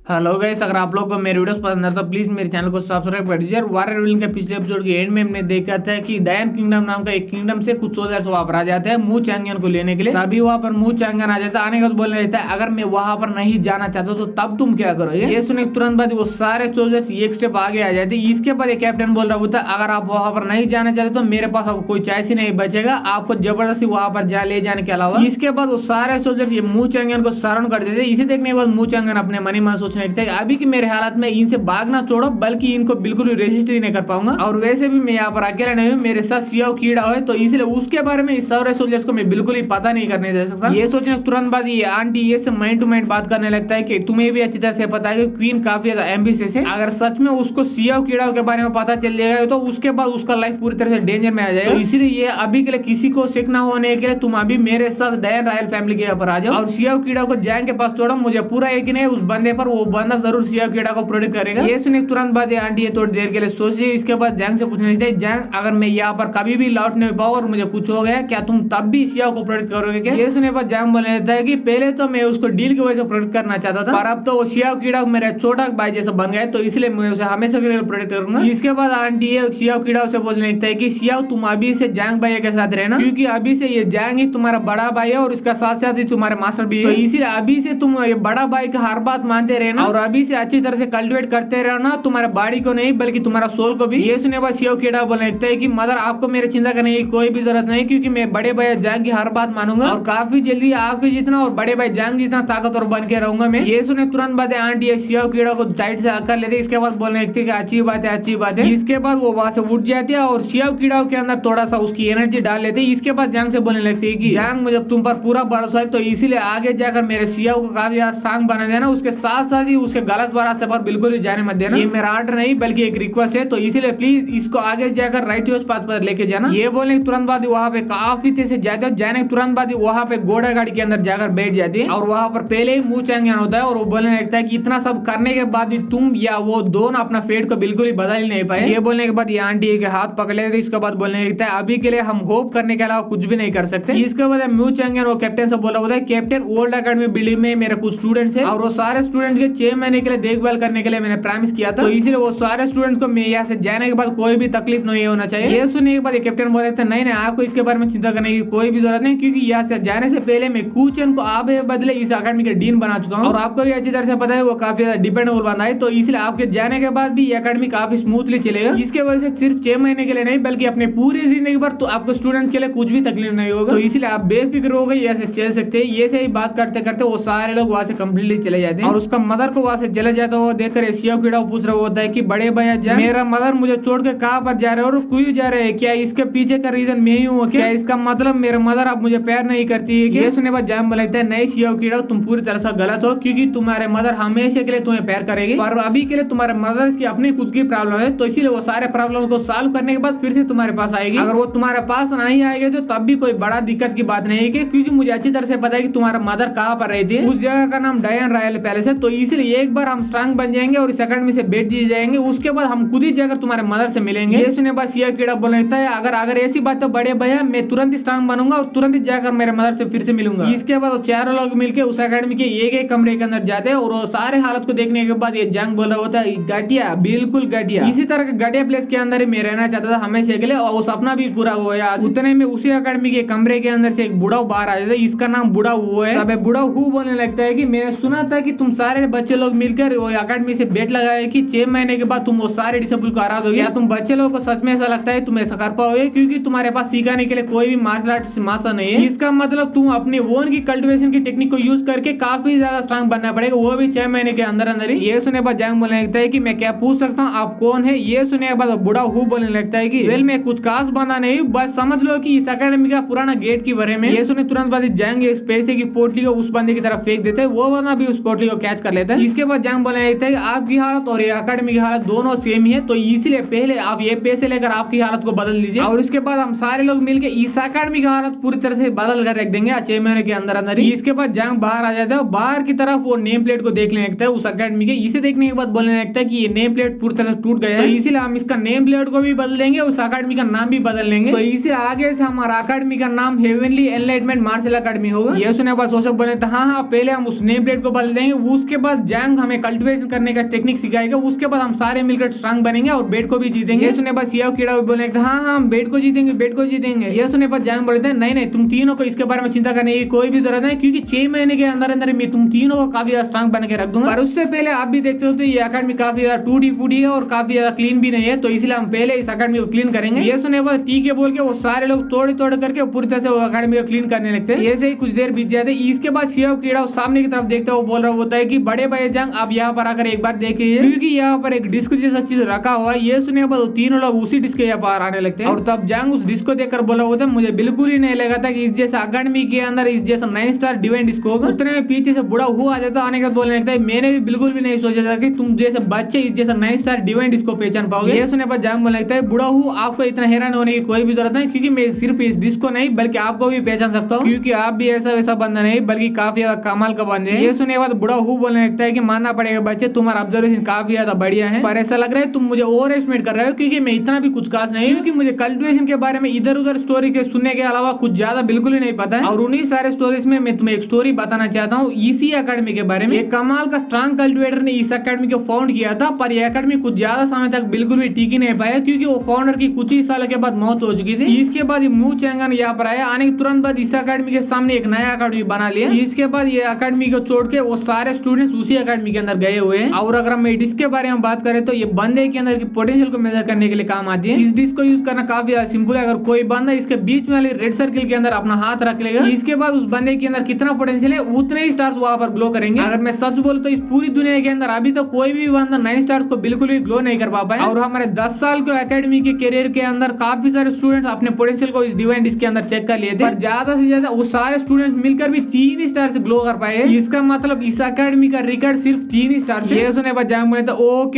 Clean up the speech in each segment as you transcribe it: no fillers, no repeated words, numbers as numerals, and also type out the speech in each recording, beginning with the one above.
Hello guys, अगर आप लोग को मेरे वीडियोस पसंद है तो प्लीज मेरे चैनल को सब्सक्राइब कर दीजिए। वारियर विलन के पिछले एपिसोड के एंड में हमने देखा था कि डायन किंगडम नाम का एक किंगडम से कुछ सोल्जर्स वहां पर आ जाते हैं मू चैंगियन को लेने के लिए। तभी वहां पर मू चैंगियन आ जाता है। आने का तो बोलने रहता है अगर मैं वहां पर नहीं जाना चाहता तो तब तुम क्या करोगे। ये सुने तुरंत बाद वो सारे सोल्जर्स एक स्टेप आगे आ जाते। इसके बाद एक कैप्टन बोल रहा होता अगर आप वहां पर नहीं जाना चाहते तो मेरे पास अब कोई चॉइस ही नहीं बचेगा, आपको जबरदस्ती वहां पर ले जाने के अलावा। इसके बाद वो सारे सोल्जर्स ये मू चैंगियन को सराउंड कर देते। इसे देखने के बाद मू चैंगियन अपने मनी मन सोचने लगता है अभी की मेरे हालात में इनसे भागना छोड़ो बल्कि इनको बिल्कुल भी रेजिस्ट ही नहीं कर पाऊंगा। और वैसे भी मैं यहाँ पर अकेला नहीं हूँ, मेरे साथ सियाओ कीड़ा है, तो इसलिए उसके बारे में इस सारे सोल्जर्स को मैं बिल्कुल ही पता नहीं करने दे सकता। ये सोचने तुरंत बाद ये आंटी ये से माइंड टू माइंड बात करने लगता है कि तुम्हें भी अच्छी तरह से पता है कि क्वीन काफी ज्यादा एम्बिशियस है। अगर सच में उसको सियाओ कीड़ा के बारे में पता चल जाएगा तो उसके बाद उसका लाइफ पूरी तरह से डेंजर में आ जाएगा। तो इसीलिए ये अभी के लिए किसी को सिक ना होने के लिए तुम अभी मेरे साथ डायन रॉयल फैमिली के यहाँ पर आ जाओ और सियाओ कीड़ा को जैंग के पास छोड़ो। मुझे पूरा यकीन है उस बंदे पर, वो बंदा जरूर सियाओ कीड़ा को प्रोटेक्ट करेगा। ये सुने तुरंत बाद आंटी ये थोड़ी देर के लिए सोची। इसके बाद जैंग से पूछने लगता है जैंग अगर मैं यहाँ पर कभी भी लौट नहीं पाऊँ और मुझे कुछ हो गया क्या तुम तब भी सियाओ को प्रोटेक्ट करोगे क्या। ये सुने बाद जैंग बोलने लगता है कि पहले तो मैं उसको डील की वजह से प्रोटेक्ट करना चाहता था, पर अब तो वो सियाओ कीड़ा मेरा छोटा भाई जैसा बन गया, तो इसलिए मैं उसे हमेशा के लिए प्रोटेक्ट करूंगा। इसके बाद आंटी सियाओ कीड़ा से बोलने लगता है कि सियाओ तुम अभी से जैंग भाई के साथ रहना, क्योंकि अभी से ये जैंग ही तुम्हारा बड़ा भाई है और इसका साथ साथ ही तुम्हारे मास्टर भी है, तो इसीलिए अभी से तुम ये बड़ा भाई का हर बात मानते रहना और अभी से अच्छी तरह से कल्टिवेट करते रहना, तुम्हारे बॉडी को नहीं बल्कि तुम्हारा सोल को भी। ये सुने बाद सियाओ कीड़ा बोलने लगता है कि मदर आपको मेरी चिंता करने की कोई भी जरूरत नहीं, क्योंकि मैं बड़े भाई जैंग की हर बात मानूंगा और काफी जल्दी आपके जितना और बड़े भाई जैंग जितना ताकतवर बन के रहूंगा मैं। ये सुने तुरंत बाद आंटी सियाओ कीड़ा को टाइट से कर लेते। इसके बाद बोलने लगती है अच्छी बात है अच्छी बात है। इसके बाद वो वहां से उठ जाती है और सियाओ कीड़ा के अंदर थोड़ा सा उसकी एनर्जी डाल लेते। इसके बाद जैंग से बोलने लगती है कि जैंग मुझे तुम पर पूरा भरोसा है, तो इसीलिए आगे जाकर मेरे सियाओ को काफी आसान बना देना, उसके साथ साथ ही उसके गलत रास्ते पर बिल्कुल ही जाने मत देना। ये मेरा आर्डर नहीं बल्कि एक रिक्वेस्ट है, तो इसीलिए प्लीज इसको आगे जाकर राइटियोस पाथ पर लेके जाना। ये बोलने तुरंत बाद वहाँ पे काफी तेज से जाते जाने तुरंत बाद वहाँ पे घोड़ा गाड़ी के अंदर जाकर बैठ जाती है और वहाँ पर पहले ही मू चैंगियन होता है और वो बोलने लगता है कि इतना सब करने के बाद भी तुम या वो दोनों अपना फेट को बिल्कुल ही बदल नहीं पाए। ये बोलने के बाद ये आंटी के हाथ पकड़ लेते। इसके बाद बोलने लगता है अभी के लिए हम होप करने के अलावा कुछ भी नहीं कर सकते। इसके बाद मू चैंगियन वो कैप्टन से बोला होता है कैप्टन ओल्ड अकेडमी बिल्डिंग में मेरे कुछ स्टूडेंट्स है और वो सारे स्टूडेंट्स के 6 महीने के लिए देखभाल करने के लिए मैंने प्रॉमिस किया था, तो इसलिए वो सारे स्टूडेंट्स को मैं यहाँ से जाने के बाद कोई भी तकलीफ नहीं होना चाहिए। ये सुनने के बाद कैप्टन बोले थे नहीं आपको इसके बारे में चिंता करने की कोई भी जरूरत नहीं, क्योंकि यहाँ से जाने से पहले मैं कूचन को आप बदले इस अकेडमी के डीन बना चुका हूँ और आपको भी अच्छी तरह से पता है वो काफी ज्यादा डिपेंडेबल बंदा है, तो इसलिए आपके जाने के बाद भी ये अकेडमी काफी स्मूथली चलेगा। इसके वजह से सिर्फ 6 महीने के लिए नहीं बल्कि अपने पूरी जिंदगी भर तो आपको स्टूडेंट्स के लिए कुछ भी तकलीफ नहीं होगा, तो इसलिए आप बेफिक्र हो गए ऐसे चल सकते हैं। ये से ही बात करते करते वो सारे लोग वहाँ से कम्प्लीटली चले जाते हैं और उसका मदर को वहाँ से चले जाता हुआ देखकर सियाओ कीड़ा पूछ रहा होता है कि बड़े भैया जैंग मेरा मदर मुझे छोड़ के कहाँ पर जा रहे हो और क्यों जा रहे हैं, क्या इसके पीछे का रीजन मैं ही हूँ क्या, इसका मतलब मेरा मदर अब मुझे प्यार नहीं करती है। ये सुनने बाद जैंग बोलता है नहीं सियाओ कीड़ा तुम पूरी तरह से गलत हो, क्योंकि तुम्हारे मदर हमेशा के लिए तुम्हें प्यार करेगी और अभी के लिए तुम्हारे मदर की अपनी खुद की प्रॉब्लम है, तो इसीलिए वो सारे प्रॉब्लम को सॉल्व करने के बाद फिर से तुम्हारे पास आएगी। अगर वो तुम्हारे पास नहीं आएगी तो तब भी कोई बड़ा दिक्कत की बात नहीं है, क्योंकि मुझे अच्छी तरह से पता है कि तुम्हारा मदर कहाँ पर रहती है। उस जगह का नाम डायन रॉयल पैलेस है, तो इसलिए एक बार हम स्ट्रांग बन जाएंगे और इस अकेडमी से बैठ जाएंगे, उसके बाद हम खुद ही जाकर तुम्हारे मदर से मिलेंगे। ये सुने बस सियाओ कीड़ा बोलने लगता है अगर ऐसी बात तो बड़े भैया मैं तुरंत ही स्ट्रांग बनूंगा और तुरंत ही जाकर मेरे मदर से फिर से मिलूंगा। इसके बाद चारों लोग मिलकर उस अकेडमी के एक कमरे के अंदर जाते हैं और वो सारे हालत को देखने के बाद ये जंग बोला होता है घटिया बिल्कुल घटिया, इसी तरह के घटिया प्लेस के अंदर ही मैं रहना चाहता था हमेशा के लिए और वो सपना भी पूरा हुआ है। उतने में उसी अकेडमी के कमरे के अंदर से एक बुढ़ा बाहर आ जाता है, इसका नाम बुढ़ा हुआ है। तब बुढ़ा हु बोलने लगता है कि मैंने सुना था कि तुम सारे बच्चे लोग मिलकर वो अकेडमी से बेट लगाए कि 6 महीने के बाद तुम वो सारे डिसेबल को हरा दोगे, क्या तुम बच्चे लोगों को सच में ऐसा लगता है तुम ऐसा कर पाओगे, क्योंकि तुम्हारे पास सिखाने के लिए कोई भी मार्शल आर्ट मास्टर नहीं है। इसका मतलब तुम अपनी ओन की कल्टिवेशन की टेक्निक को यूज करके काफी ज्यादा स्ट्रांग बनना पड़ेगा, वो भी 6 महीने के अंदर अंदर ही। ये सुने बाद जैंग बोलने लगता है कि मैं क्या पूछ सकता हूँ आप कौन है। ये सुने के बाद बुढ़ा हु बोलने लगता है कि वेल मैं कुछ खास बंदा नहीं, बस समझ लो कि इस अकेडमी का पुराना गेट की बारे में। ये सुने तुरंत बाद जैंग इस पैसे की पोटली को उस बंदे की तरफ फेंक देते हैं, वो बंदा भी उस पोटली को कैच कर लेता है। इसके बाद जैंग बोलने लगता है कि आपकी हालत और ये अकेडमी की हालत दोनों सेम ही है, तो इसलिए पहले आप ये पैसे लेकर आपकी हालत को बदल दीजिए और उसके बाद हम सारे लोग मिलकर इस अकेडमी की हालत पूरी तरह से बदल कर रख देंगे 6 महीने के अंदर अंदर ही। इसके बाद जैंग बाहर आ जाता है, बाहर की तरफ वो नेम प्लेट को देखने लगता है उस अकेडमी के। इसे देखने के बाद बोलने लगता है कि ये नेम प्लेट पूरी तरह से टूट गया है, तो इसीलिए हम इसका नेम प्लेट को भी बदल देंगे, उस अकेडमी का नाम भी बदल लेंगे, तो इसे आगे से हमारा अकेडमी का नाम हेवनली एनलाइटमेंट मार्शल अकेडमी होगा। ये सुने बाद सोचक बोले हाँ पहले हम उस नेम प्लेट को बदल देंगे, उसके बाद बाद जैंग हमें कल्टिवेशन करने का टेक्निक सिखाएगा, उसके बाद हम सारे मिलकर स्ट्रांग बनेंगे और बेट को भी जीतेंगे। ये सुने बस ये कीड़ा बोले हाँ हम बेट को जीतेंगे, बेट को जीतेंगे। ये सुने पर जैंग बोलते हैं नहीं तुम तीनों को इसके बारे में चिंता करने की कोई भी जरूरत नहीं, क्योंकि 6 महीने के अंदर अंदर मैं तुम तीनों को काफी ज्यादा स्ट्रांग बन के रख दूंगा। पर उससे पहले आप भी देख सकते हो ये अकेडमी काफी ज्यादा टूटी फूटी है और काफी ज्यादा क्लीन भी नहीं है, तो इसलिए हम पहले इस अकेडमी को क्लीन करेंगे। ये सुने पर ठीक है बोल के वो सारे लोग तोड़ तोड़ करके पूरी तरह से वो अकेडमी को क्लीन करने लगते हैं। ऐसे ही कुछ देर बीत जाते हैं। इसके बाद शिव कीड़ा सामने की तरफ देखते हुए बोल रहा होता है कि बड़े भाई जंग आप यहाँ पर आकर एक बार देखिए, क्योंकि यहाँ पर एक डिस्क जैसा चीज रखा हुआ है। ये सुने पर तीनों लोग उसी डिस्क के यहाँ पर आने लगते हैं और तब जंग उस डिस्क को देखकर बोला होता है मुझे बिल्कुल ही नहीं लगा था कि इस जैसा अकेडमी के अंदर इस जैसा 9 स्टार डिवाइन डिस्क होगा। उतने में पीछे से बुढ़ा हुआ आ जाता, आने का बोलने लगता है मैंने भी बिल्कुल भी नहीं सोचा था कि तुम जैसे बच्चे इस जैसा 9 स्टार डिवाइन डिस्क को पहचान पाओगे। ये सुने पर जंग बोलने लगता है बुढ़ा हूँ आपको इतना हैरान होने की कोई भी जरूरत नहीं, क्योंकि मैं सिर्फ इस डिस्क को नहीं बल्कि आपको भी पहचान सकता हूँ, क्योंकि आप भी ऐसा वैसा बंदा नहीं बल्कि काफी ज्यादा कमाल का बंदे हैं। ये सुनने के बाद बुढ़ा हूँ बोलने लगता है कि मानना पड़ेगा बच्चे तुम्हारा ऑब्जर्वेशन काफी ज्यादा बढ़िया है, पर ऐसा लग रहा है तुम मुझे ओवर एस्टिमेट कर रहे हो, क्योंकि मैं इतना भी कुछ खास नहीं हूँ, क्योंकि मुझे कल्टिवेशन के बारे में इधर उधर स्टोरी के सुनने के अलावा कुछ ज्यादा बिल्कुल ही नहीं पता है। और उन्हीं सारे स्टोरीज में मैं तुम्हें एक स्टोरी बताना चाहता हूँ इसी अकेडमी के बारे में। एक कमाल का स्ट्रांग कल्टिवेटर ने इस अकेडमी को फाउंड किया था, पर यह अकेडमी कुछ ज्यादा समय तक बिल्कुल भी टिक ही नहीं पाया, क्योंकि वो फाउंडर की कुछ ही सालों के बाद मौत हो चुकी थी। इसके बाद मू चैंगन यहाँ पर आया, आने के तुरंत बाद इस अकेडमी के सामने एक नया अकेडमी बना लिया। इसके बाद ये अकेडमी को छोड़ के वो सारे स्टूडेंट्स उसी अकेडमी के अंदर गए हुए हैं। और अगर हम डिस्क के बारे में बात करें तो ये बंदे के अंदर की पोटेंशियल को मेजर करने के लिए काम आती है। इस डिस्क को यूज करना काफी सिंपल है। अगर कोई बंदा इसके बीच में वाले रेड सर्किल के अंदर अपना हाथ रख लेगा, इसके बाद उस बंदे के अंदर कितना पोटेंशियल है उतने ही स्टार्स वहां पर ग्लो करेंगे। अगर मैं सच बोलूं तो इस पूरी दुनिया के अंदर अभी तो कोई भी बंदा 9 स्टार्स को बिल्कुल भी ग्लो नहीं कर पा पाया। और हमारे 10 साल के अकेडमी के करियर के अंदर काफी सारे स्टूडेंट्स अपने पोटेंशियल को इस डिवाइन डिस्क के अंदर चेक कर लिए थे, पर ज्यादा से ज्यादा वो सारे स्टूडेंट्स मिलकर भी 3 स्टार से ग्लो कर पाए। इसका मतलब इस अकेडमी का रिकॉर्ड सिर्फ 3 स्टार से। ये सुने बाद जंग बोले तो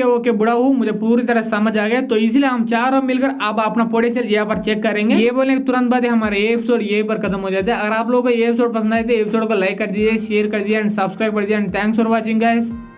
ओके बुढ़ा हूँ मुझे पूरी तरह समझ आ गया, तो इसलिए हम चारों मिलकर अब अपना पोटेंशियल यहाँ पर चेक करेंगे। ये बोले तुरंत बाद हमारे एपिसोड यहीं पर खत्म हो जाता है। अगर आप लोगों को ये एपिसोड पसंद आए तो एपिसोड को लाइक कर दीजिए, शेयर कर दीजिए एंड सब्सक्राइब कर दीजिए and thanks for watching guys.